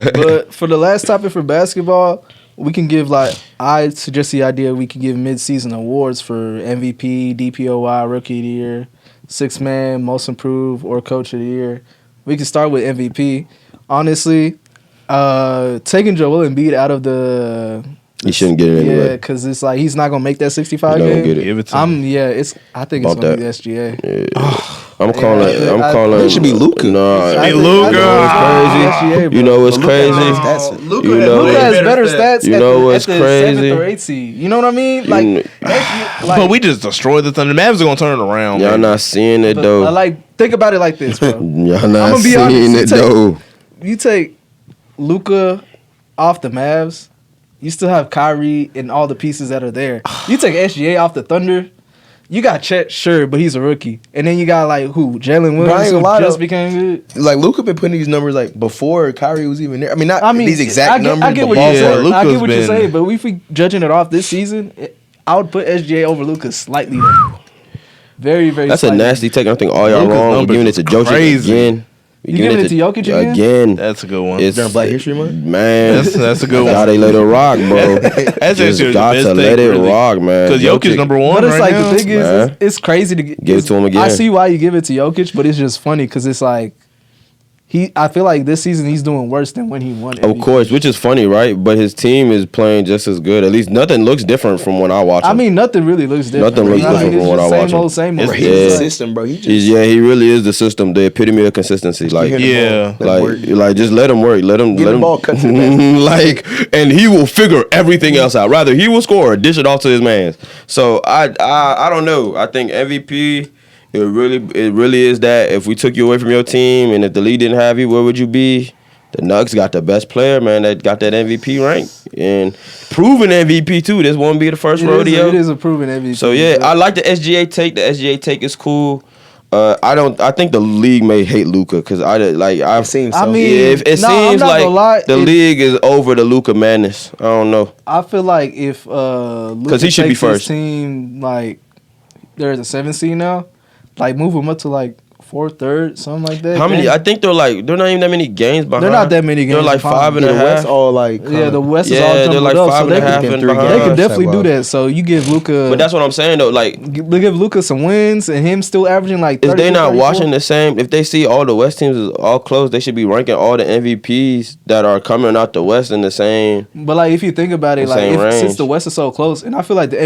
But for the last topic for basketball, we can give I suggest the idea we can give mid-season awards for MVP, DPOY, Rookie of the Year, Sixth Man, Most Improved, or Coach of the Year. We can start with MVP. Honestly, taking Joel Embiid out of the He shouldn't get it anyway. Yeah, because it's like he's not gonna make that 65 He don't game. get it. Give it to him. I think it's gonna be the SGA. Yeah. I'm calling. It should be Luka. Nah, Be Luka. SGA, you know what's Luka crazy? has better stats. Luka You know has better stats. You know what's at the crazy? 7th or 8th seed. You know what I mean? But we just destroyed the Thunder. The Mavs are gonna turn it around. Y'all man. not seeing it though. Think about it like this, bro. Y'all not I'ma be seeing honest, it though. You take Luka off the Mavs, you still have Kyrie and all the pieces that are there. You take SGA off the Thunder, you got Chet, sure, but he's a rookie. And then you got Jalen Williams, who just became good. Like Luka been putting these numbers before Kyrie was even there. I mean, these exact numbers. I get what ball you're saying. Luka's I get what you're been- saying, but if we judging it off this season, I would put SGA over Luka slightly. Though. Very, very. That's a slightly. nasty take. I think all y'all Luka's wrong. We're numbers giving it to is Jokic crazy. again. You giving it to Jokic again? Again. That's a good one. It's During Black History Month? Man, That's a good How one. they let it rock, bro. That's Just actually the got best to take, let it really. rock, man. Because Jokic's number one But it's right like now. the thing is, Man. it's crazy to Give it to him again. I see why you give it to Jokic, but it's just funny because it's like I feel like this season he's doing worse than when he won. Of MVP. course, which is funny, right? But his team is playing just as good. At least nothing looks different from when I watch him. I mean, nothing really looks different. Nothing looks I mean, different it's from what just I watch him. Same old. He's Yeah. the system, bro. He really is the system, the epitome of consistency. Like, Yeah. just let him work. Let him Get the ball cut to the basket. and he will figure everything else out. Rather, he will score or dish it off to his man. So I don't know. I think MVP. It really is that. If we took you away from your team and if the league didn't have you, where would you be? The Nuggets got the best player, man, that got that MVP rank. And proven MVP, too. This won't be the first rodeo. It is a proven MVP. So, yeah, I like the SGA take. The SGA take is cool. I think the league may hate Luka because I've seen I so. mean, it no, I'm seems not like gonna lie, the league is over the Luka madness. I don't know. I feel like if Luka he should be takes his first. team, there's a 7 seed now, move him up to 4th, 3rd, something like that. How many? Then- I think they're not even that many games behind. They're not that many games They're like behind. 5 and a The West half. all the West is Yeah, all they're jumbled like up, 5 so and a half can and three behind. they games. can definitely Wow. do that. So you give Luka, But that's what I'm saying though. Like, give Luka some wins and him still averaging 30, if they not 34. watching the same, if they see all the West teams is all close, they should be ranking all the MVPs that are coming out the West in the same. But if you think about it, The same range. since the West is so close, and I feel like the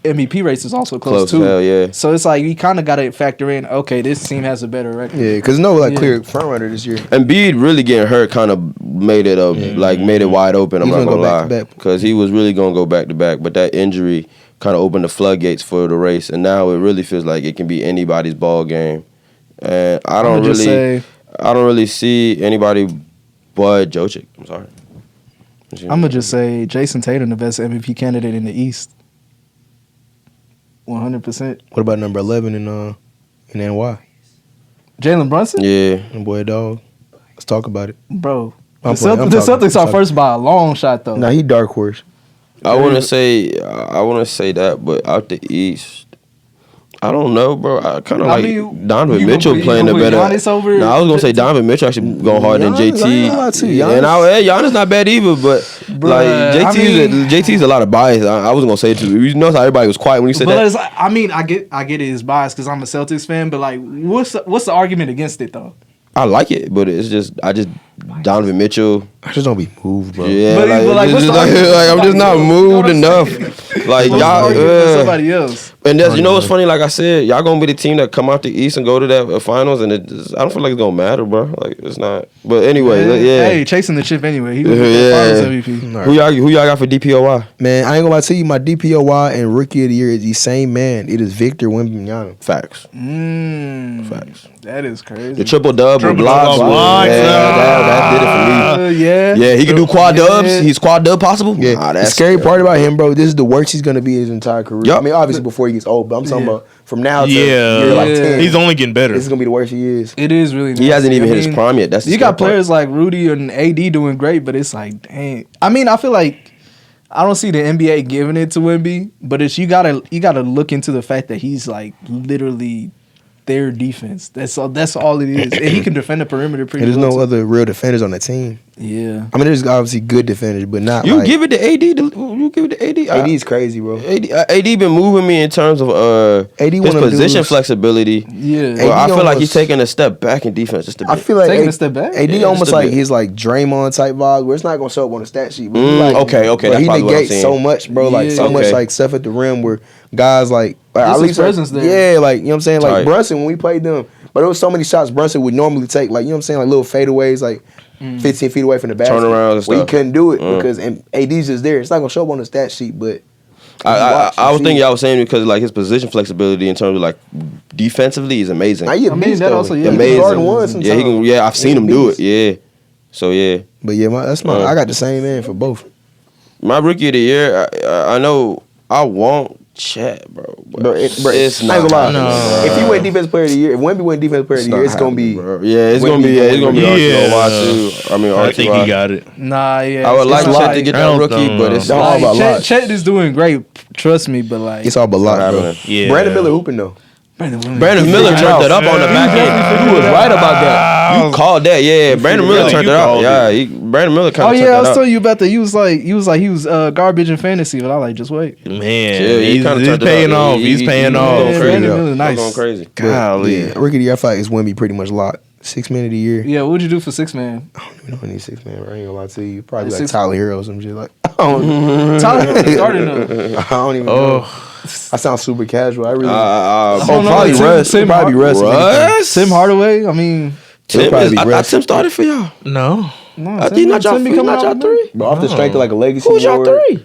MVP race is also close too. Hell yeah. So it's you kind of got to factor in. Okay, this team has a better record. Yeah, because clear front runner this year. Embiid really getting hurt kind of made it made it wide open. I'm He's not gonna gonna go lie, back-to-back. because he was really gonna go back to back, but that injury kind of opened the floodgates for the race, and now it really feels like it can be anybody's ball game. And I don't really see anybody but Jokic. I'm sorry. I'm gonna just say Jason Tatum, the best MVP candidate in the East. 100%. What about number 11 in NY? Jalen Brunson, Yeah. And boy, dog. Let's talk about it. bro. I'm The playing- I'm Celtics talking- are first by a long shot though. Nah, he dark horse. I want to say that, but out the East, I don't know, bro. I kind of I like mean, Donovan you Mitchell gonna put- playing you the gonna better. put Giannis over No, I was gonna say Giannis? Donovan Mitchell actually going harder than Giannis, JT. I ain't gonna lie to you, And Giannis not bad either, but Bruh, JT's a lot of bias. I was gonna say it too. You notice how everybody was quiet when you said But that. it's I get it. It's biased because I'm a Celtics fan. But what's the argument against it though? I like it, but it's just Donovan Mitchell. I just don't be moved, bro. Yeah, But it's what's just the argument? I'm just not moved enough. Like What's the y'all, argument for somebody else? and that's, you know what's funny? Like I said, y'all gonna be the team that come out the East and go to that finals, and I don't feel like it's gonna matter, bro. Like it's not. But anyway, yeah. Hey, chasing the chip anyway. He was Yeah. finals MVP. All Who y'all got for DPOY? Man, I ain't gonna lie to you. My DPOY and Rookie of the Year is the same man. It is Victor Wembanyama. Facts. Facts. That is crazy. The triple dub with blocks. blocks. Yeah, that did it for me. Yeah. Yeah, he can do quad dubs. Yeah. He's quad dub possible. Yeah, Nah, the that's scary part about him, bro. This is the worst he's gonna be his entire career. Yup. I mean, obviously before he gets old, but I'm talking about from now to Yeah. year like Yeah. 10. He's only getting better. This is gonna be the worst he is. It is really. He hasn't nasty. even I hit his mean, prime yet. That's the you got scary part. players like Rudy and AD doing great, but it's like, dang. I mean, I feel like I don't see the NBA giving it to Wemby, but it's you gotta look into the fact that he's literally their defense. That's all it is, and he can defend the perimeter pretty And there's well. no too. other real defenders on the team. Yeah. I mean, there's obviously good defenders, but not You like, give it to AD. You give it to AD. AD is crazy, bro. AD been moving me in terms of AD his one of them position dudes- flexibility. Yeah. Well, I AD feel like he's almost- taking a step back in defense just a bit. I feel like Taking a step back? AD Yeah, almost just a like bit. his like Draymond type vibe, where it's not gonna show up on the stat sheet. But he like, okay, bro, that's he probably what I'm negates saying. so much, bro. Like Yeah. so much Okay. like stuff at the rim where guys like Just at his least presence like, there. yeah, like you know what I'm saying. Like Tight. Brunson when we played them, but there was so many shots Brunson would normally take, like you know what I'm saying, like little fadeaways, like 15 feet away from the basket. Turnarounds and where he stuff. couldn't do it because and AD's just there. It's not gonna show up on the stat sheet, but I was thinking y'all was saying because like his position flexibility in terms of like defensively is amazing. Now, he a I mean, beast, that though. also, He yeah, can amazing. guard one Yeah, sometimes. he can. Yeah, I've seen him do it. beast. Yeah. So yeah, But yeah, that's my. I got the same man for both. my rookie of the year. I know I want Chet, bro. Bro, it's I ain't not. gonna lie. No. If he win defensive player of the year, if Wemby win defensive player of the year, it's gonna be. Bro. Yeah, it's Wemby gonna be. Yeah, it's gonna be Yeah. RQY too. I mean, I think he RQY. got it. Nah, yeah. I would like it's Chet to get I that don't rookie, know. but it's Don't Like, all about Chet is doing great. Trust me, but like It's all but not lot, bro. happening. Yeah. Brandon Miller hooping though. Brandon Miller turned it up on the back end. You was right about that. You called that, yeah. Brandon Miller really- turned you it up. called Yeah, it. Brandon Miller kind Oh of yeah, I turned was that telling up. you about that. He was garbage in fantasy, but I like just wait. Man, Yeah, he he's, kinda he's turned it paying up. off. He- He's he- paying he- off. he- Yeah, crazy. Brandon Miller, I'm nice. going crazy. But, Golly. yeah, rookie of the year, I feel like it's Wemby pretty much locked. 6 man of the year. Yeah, what'd you do for 6-man? I don't even know any 6 man. Bro. I ain't gonna lie to you. Probably Like like six- Tyler Hero or some shit. Like I don't, Tyler started though. I don't even know. I sound super casual. I really. don't know, probably Tim- Russ. Tim Probably Russ. if anything. Russ? Tim Hardaway. I mean, Tim probably is, be I thought Russ. Tim started for y'all. No. no, I think not y'all, Tim be not coming y'all out with three. Bro, off the strength of like a legacy. Who's y'all award. three?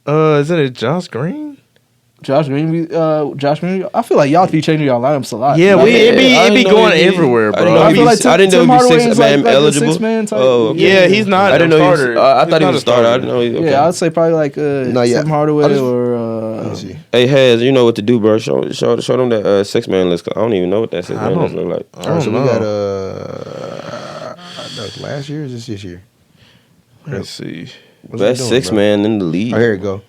Isn't it Josh Green? Josh Green. Josh Green. I feel like y'all be changing y'all lineups a lot. Yeah, Like, it be I it be didn't know going he'd be- everywhere, I bro. didn't know I he'd feel be- like I didn't know Tim he'd be Hardaway 6 is man like eligible. a 6-man type. Oh, okay. Yeah, he's not. I didn't know he was. starter. I He's thought he not was a starter. I starter. didn't know he. Okay. Yeah, I'd say probably like Not yet. Tim Hardaway I just- or Let me see. Hey, Hez, you know what to do, bro. Show them that 6-man list. 'Cause I don't even know what that 6-man list look like. I All right, so don't we got know. that was last year or is this year? Let's see. What's we Best doing, 6-man in the league. Oh, here we go.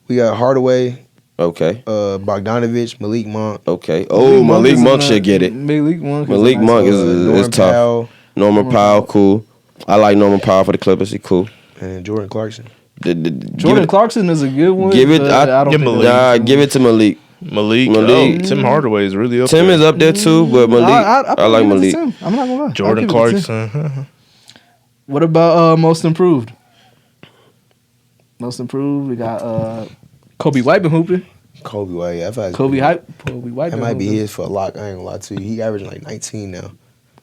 We got Hardaway, Okay. Bogdanovich, Malik Monk, Okay. Oh, Malik Monk should get it. Malik Monk. Malik Monk is Norman tough. Powell, Norman Powell, cool. I like Norman Powell for the Clippers. He cool. and Jordan Clarkson. Jordan Clarkson is a good one. give it- but I- I don't give think Malik. that's- Nah, give it to Malik. Malik. Malik. Oh, Tim Hardaway is really up Tim there. is up there too, but Malik, I like probably give it to Malik. Tim. I'm not gonna lie. Jordan I'll give it to Tim. Clarkson. What about most improved? Most improved. We got Kobe White been hooping. Kobe White. I feel like Kobe White That been might be hooping. his for a lock. I ain't gonna lie to you. He averaging like 19 now.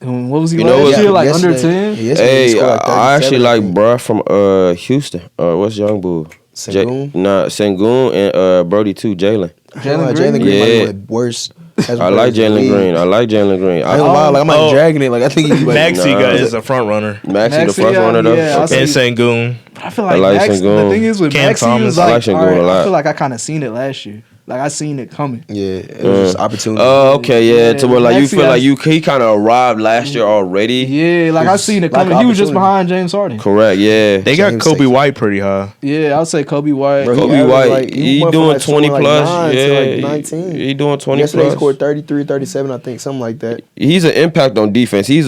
And what was he You know last what- year? Like Yesterday- under 10? yesterday he Hey, scored like I actually 37, like think. bruh from Houston. What's young bull? Sengun? Sengun and Brody too. Jalen. Jalen Jalen Green? Green might be Yeah. one of the worst. I like Jalen Green. I like Jalen Green. I ain't gonna lie, like I'm like dragging it. Like I think he's like Maxie Nah. is a front runner. Maxie the Maxey, first runner though. yeah, I'll Okay. say- And Sengun. I feel I like, like Max, the Sengun. thing is with Cam Maxey Thomas. was I like, like Sengun all right, a lot. I feel like I kind of seen it last year. Like I seen it coming. yeah, it was just opportunity. Oh, okay, yeah. Yeah, To where like you Maxey feel like has- he kind of arrived last year already. Yeah, like I seen it like coming. He was just opportunity. behind James Harden. Correct. Yeah. They got James Kobe Tatum. White pretty high. Yeah, I'll say Kobe White. Bro, he Kobe averaged, White, like, he went from, doing like, 20 scoring, plus. like 9 to, Yeah, like 19. he doing 20 Yesterday plus. he scored 33, 37, I think, something like that. He's an impact on defense. He's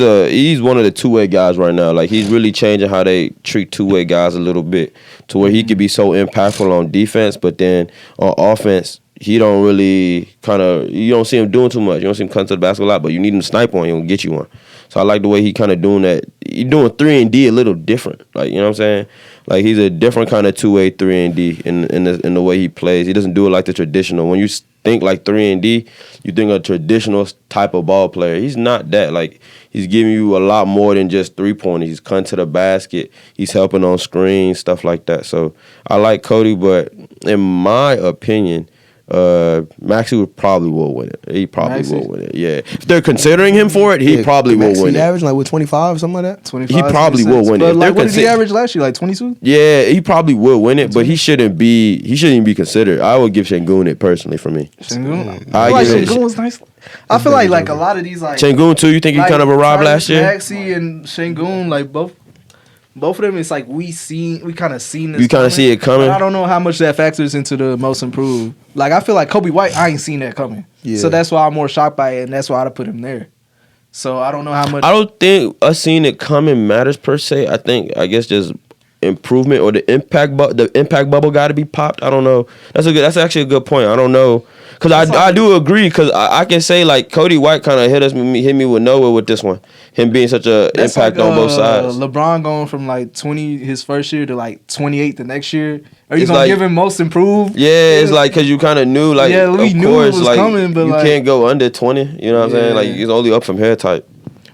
one of the two-way guys right now. Like he's really changing how they treat two-way guys a little bit to where he could be so impactful on defense, but then on offense, he don't really you don't see him doing too much. You don't see him come to the basket a lot, but you need him to snipe on you and get you one. So I like the way he kind of doing that. He doing 3-and-D a little different. Like, you know what I'm saying? Like he's a different kind of two-way 3-and-D in the way he plays. He doesn't do it like the traditional. When you think like 3-and-D, you think a traditional type of ball player. He's not that. Like he's giving you a lot more than just 3-pointers. He's cutting to the basket. He's helping on screens, stuff like that. So I like Cody, but in my opinion, Maxey probably will win it. He probably Maxey? will win it. Yeah, if they're considering him for it, he probably will Maxey win it. averaging like with 25, something like that. 25, He probably 26. will win it. But If like, they're what did he consi- average last year? Like 22? Yeah, he probably will win it, but he shouldn't even be considered. I would give Şengün it personally for me. Şengün? I I like give it- Şengün was nice. I feel like a lot of these like Şengün too. You think he kind of arrived last year? Maxey and Şengün, like both of them, it's like we kind of seen this. You kinda see it coming? But I don't know how much that factors into the most improved. Like I feel like Kobe White, I ain't seen that coming. Yeah. So that's why I'm more shocked by it, and that's why I put him there. So I don't know how much. I don't think us seeing it coming matters per se. I guess just improvement or the impact bubble got to be popped. I don't know. That's actually a good point. I don't know. Cause I do agree. Cause I can say like Cody White kind of hit me with nowhere with this one. Him being such a impact on both sides. LeBron going from like 20 his first year to like 28 the next year. Are you It's gonna like- give him most improved? Yeah, it's like cause you kind of knew like Yeah, we of knew it course was like coming, but you like- can't go under 20. You know what I'm saying? Like Yeah. it's only up from here type.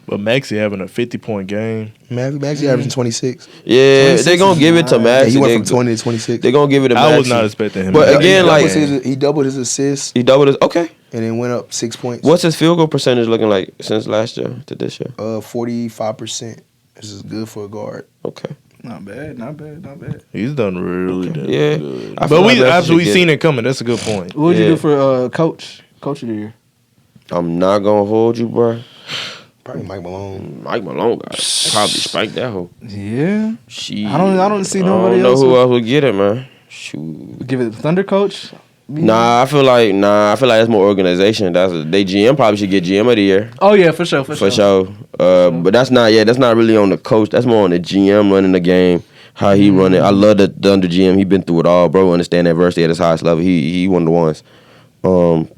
But Maxey having a 50-point game. Maxey averaging 26. Yeah, 26 they gonna give it to is Max. Yeah, he went from 20 to 26. They gonna give it to Max. I was not expecting him. But to again, like- he doubled his assists He doubled his okay. and then went up 6 points. What's his field goal percentage looking like since last year to this year? 45%. This is good for a guard. Okay. Not bad. he's done really Yeah. good. I feel But like Maxey after we should seen get it coming, that's a good point. What would you Yeah. do for coach of the year? I'm not gonna hold you, bro. Probably Mike Malone. Mike Malone got probably spiked that hoe. Yeah, Shit. I don't see nobody I don't know else who with- else would get it, man. Shoot. give it to Thunder coach. Nah, I feel like that's more organization. They GM probably should get GM of the year Oh yeah, for sure. for sure. But that's not really on the coach. That's more on the GM running the game, how he run it. I love the Thunder GM. He been through it all, bro. Understand adversity at his highest level. He one of the ones.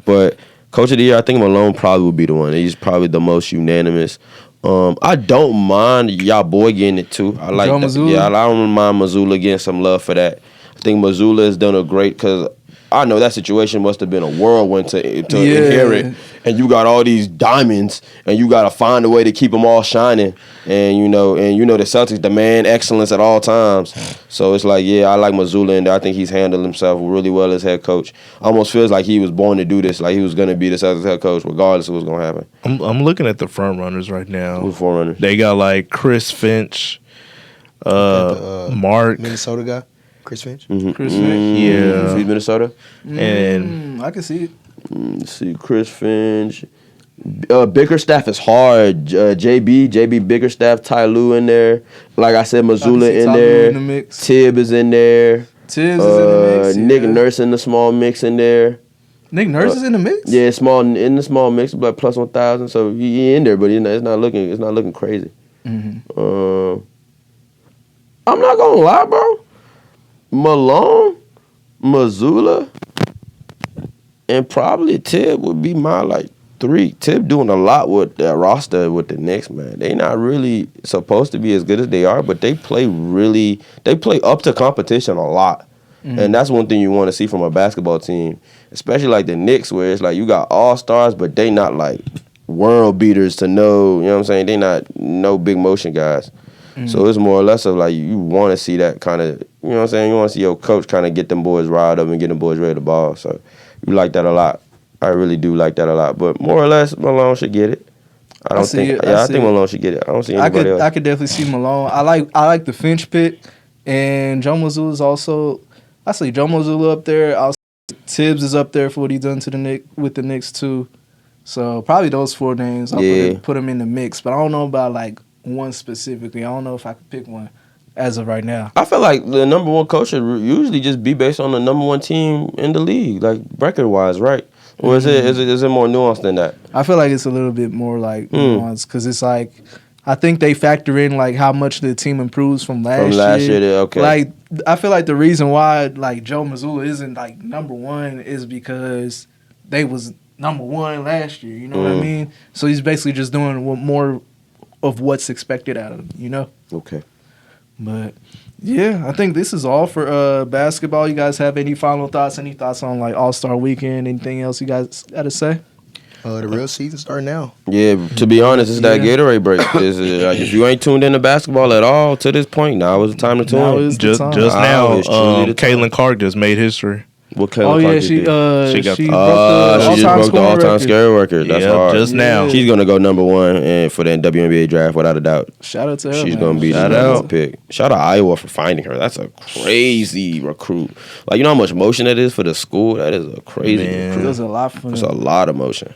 But coach of the year, I think Malone probably would be the one. He's probably the most unanimous. I don't mind y'all boy getting it too. I like Joe that. Mazzulla? Yeah, I don't mind Mazzulla getting some love for that. I think Mazzulla has done a great because I know that situation must have been a whirlwind to inherit, and you got all these diamonds, and you got to find a way to keep them all shining, and you know the Celtics demand excellence at all times. So it's like, yeah, I like Mazzulla, and I think he's handled himself really well as head coach. Almost feels like he was born to do this, like he was going to be the Celtics head coach, regardless of what's going to happen. I'm looking at the front runners right now. Who's forerunner? They got like Chris Finch, Mark, Minnesota guy, Chris Finch. Chris Finch. Yeah. He's Minnesota. and I can see it. Let's see, Chris Finch. Bickerstaff is hard. JB Bickerstaff, Ty Lue in there. Like I said, Mazzulla see in Ty Lue there. in the mix. Tibb is in there. Tibbs is in the mix. Nick yeah. Nurse in the small mix in there. Nick Nurse is in the mix. Yeah, in the small mix, but plus 1,000. So he in there, but it's not looking crazy. Mm-hmm. I'm not gonna lie, bro. Malone, Mazzulla, and probably Tibb would be my like 3. Tibb doing a lot with that roster with the Knicks, man. They not really supposed to be as good as they are, but they play up to competition a lot. And that's one thing you want to see from a basketball team, especially like the Knicks, where it's like you got all-stars, but they not like world beaters to know, you know what I'm saying? They not no big motion guys. So it's more or less of like you want to see that kind of, you know what I'm saying? You want to see your coach kind of get them boys riled up and get them boys ready to ball. So you like that a lot. I really do like that a lot. But more or less, Malone should get it. I think Malone should get it. I don't see anybody else. I could definitely see Malone. I like the Finch pick, and Joe Mazzulla is also. I see Joe Mazzulla up there. I'll see Tibbs is up there for what he's done to the Knicks too. So probably those 4 names. I'll put them in the mix. But I don't know about like one specifically. I don't know if I could pick one as of right now. I feel like the number one coach should usually just be based on the number one team in the league, like record wise, right? Or is it more nuanced than that? I feel like it's a little bit more like nuanced because it's like I think they factor in like how much the team improves from last year. Okay. Like I feel like the reason why like Joe Mazzulla isn't like number 1 is because they was number 1 last year. You know what I mean? So he's basically just doing more of what's expected out of him. You know? Okay. But yeah, I think this is all for basketball. You guys have any final thoughts? Any thoughts on like All-Star Weekend? Anything else you guys got to say? The real season starting now. Yeah, to be honest, it's that Gatorade break. Like, if you ain't tuned into basketball at all to this point, now is the time to tune in. Just now, it's truly the time. Caitlin Clark just made history. What Oh yeah, she She she broke just broke the all-time record. scoring record. That's Yep, hard. just now. She's gonna go number 1 for the WNBA draft without a doubt. Shout out to her. She's man. gonna be the Shout number out. 1 pick. Shout out Iowa for finding her. That's a crazy recruit. Like, you know how much motion that is for the school? That is a crazy Man. It recruit. was a lot for It's them. a lot of motion.